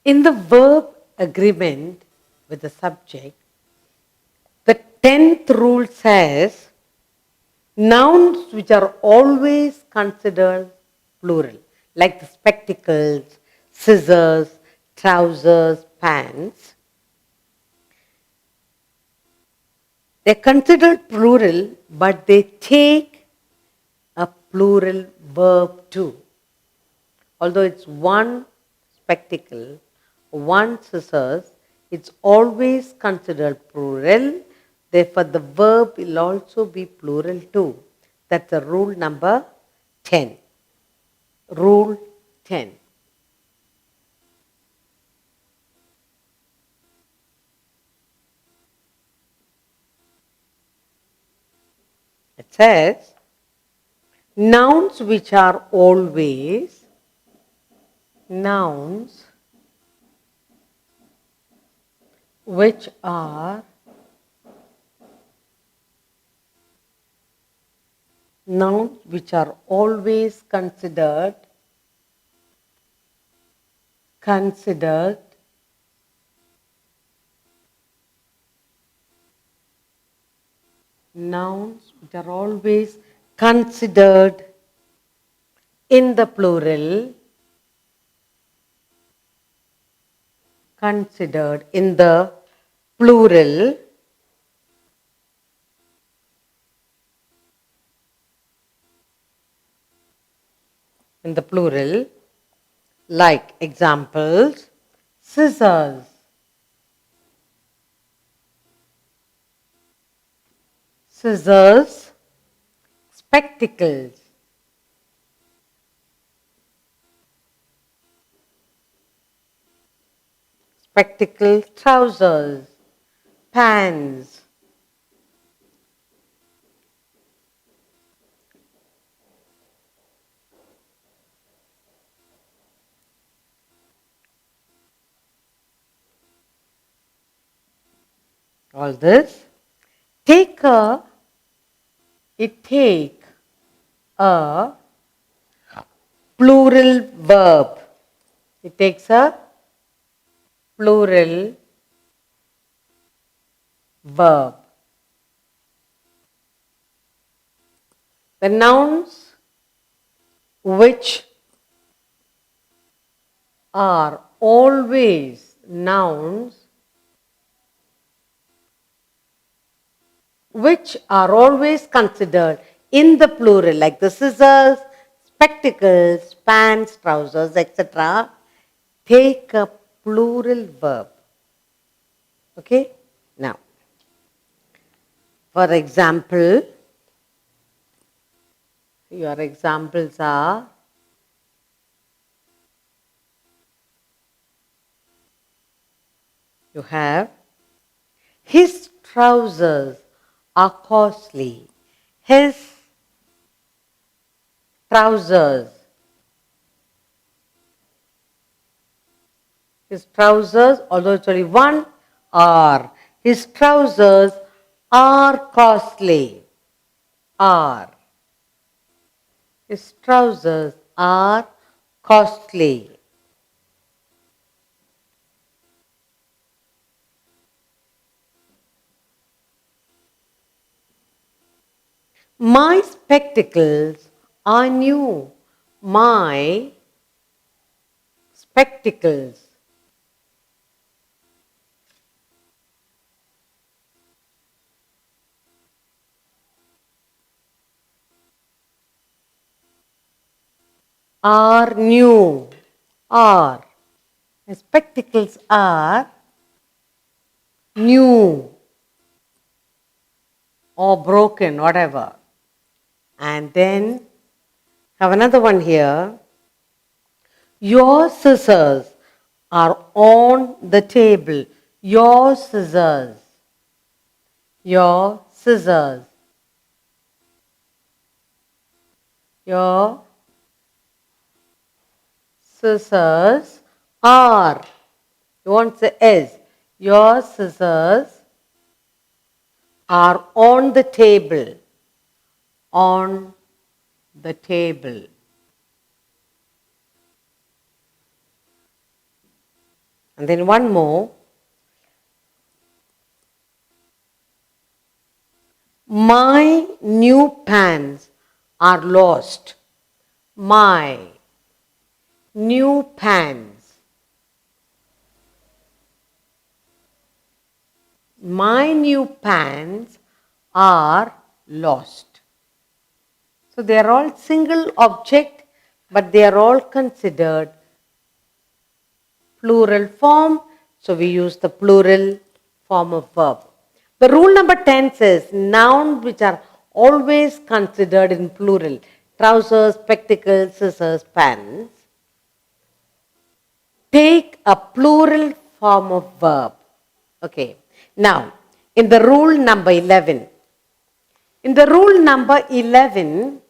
In the verb agreement with the subject, the 10th rule says nouns which are always considered plural, like the spectacles, scissors, trousers, pants, they're considered plural, but they take a plural verb too. Although it's one spectacle, one scissors, it's always considered plural. Therefore, the verb will also be plural too. That's the rule number 10. Rule 10. It says, nouns which are always, nouns which are nouns which are always considered nouns which are always considered in the plural, considered in the plural, in the plural, like examples, scissors, scissors, spectacles, spectacles, trousers, pants. All this. Take a plural verb. It takes a plural verb. The nouns which are always nouns which are always considered in the plural, like the scissors, spectacles, pants, trousers, etc., take a plural verb. Okay? Now, for example, your examples are you have his trousers are costly. His trousers. His trousers, although it's only one, are. His trousers are costly. Are. His trousers are costly. My spectacles are new. My spectacles are new. Are. My spectacles are new or broken, whatever. And then have another one here. Your scissors are on the table. Your scissors. Your scissors. Your scissors are. You won't say is. Your scissors are on the table. On the table. And then one more. My new pants are lost. My new pants. My new pants are lost. So they are all single object, but they are all considered plural form. So we use the plural form of verb. The rule number 10 says nouns which are always considered in plural. Trousers, spectacles, scissors, pants. Take a plural form of verb. Okay. Now, in the rule number 11. In the rule number 11,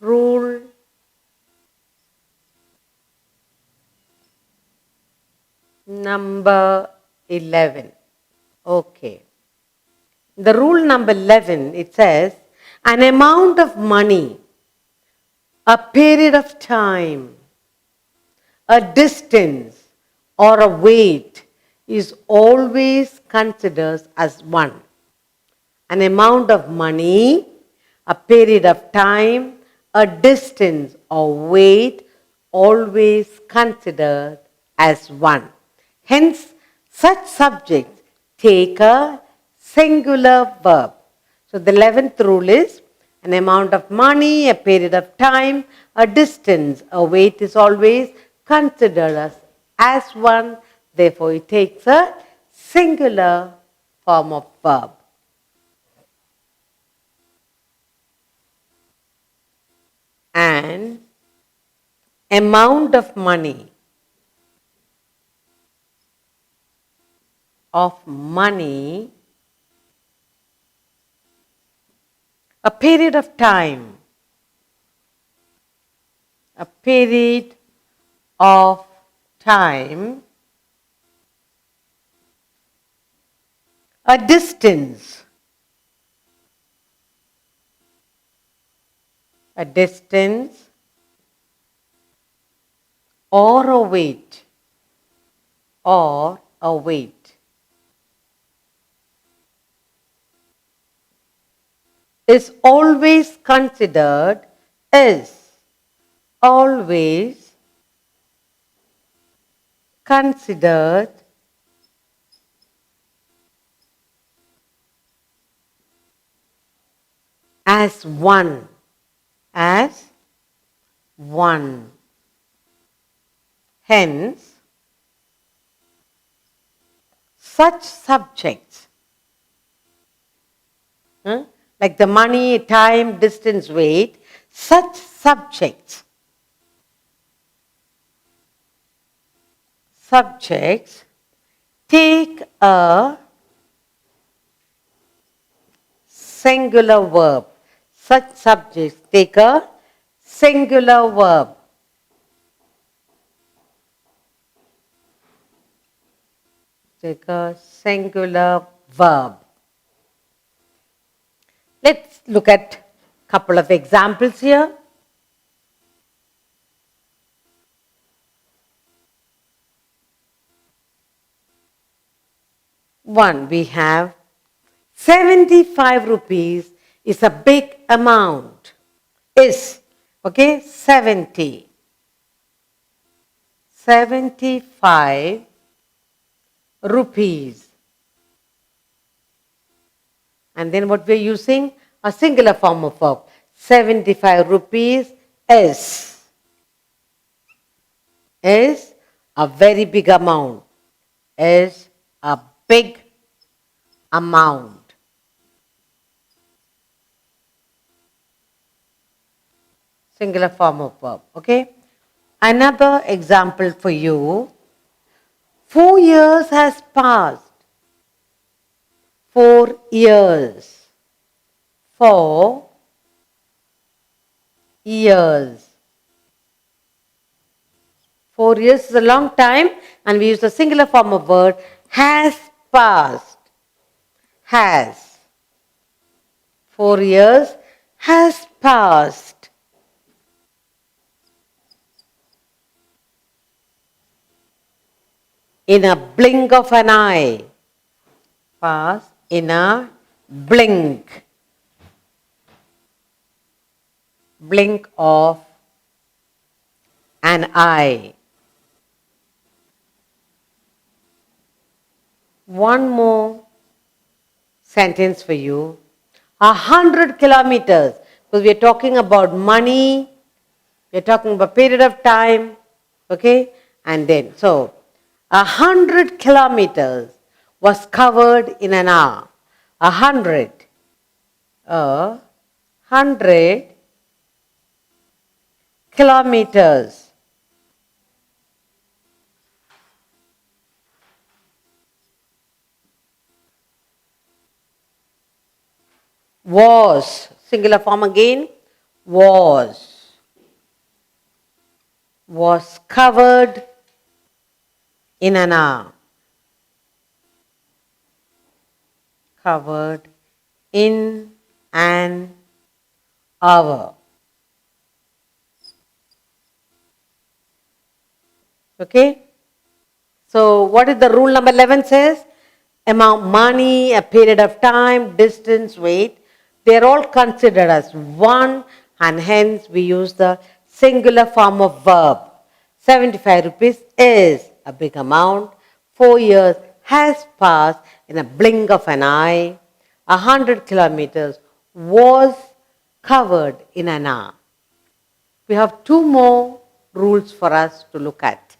rule number 11. Okay. The rule number 11, it says, an amount of money, a period of time, a distance, or a weight is always considered as one. An amount of money, a period of time, a distance, or weight always considered as one. Hence, such subjects take a singular verb. So the 11th rule is an amount of money, a period of time, a distance, a weight is always considered as one. Therefore, it takes a singular form of verb. An amount of money, a period of time, a period of time, a distance, or a weight, is always considered as one, Hence, such subjects, like the money, time, distance, weight, such subjects take a singular verb. Such subjects take a singular verb. Let's look at a couple of examples here. One, we have 75 rupees is a big amount. 70. 75 rupees. And then what we're using? A singular form of verb. 75 rupees is a very big amount. Is a big amount. Singular form of verb. Okay. Another example for you. 4 years has passed. 4 years. 4 years. 4 years is a long time, and we use the singular form of word has passed. Has. 4 years has passed. in a blink of an eye. Pass in a blink. Blink of an eye. One more sentence for you. 100 kilometers. Because we are talking about money. We are talking about period of time. Okay? And then, so, 100 kilometers was covered in an hour. 100. 100 kilometers was, singular form again, was covered in an hour. Covered in an hour. Okay? So what is the rule number 11 says? Amount, money, a period of time, distance, weight, they are all considered as one, and hence we use the singular form of verb. 75 rupees is a big amount. 4 years has passed in a blink of an eye. 100 kilometers was covered in an hour. We have two more rules for us to look at.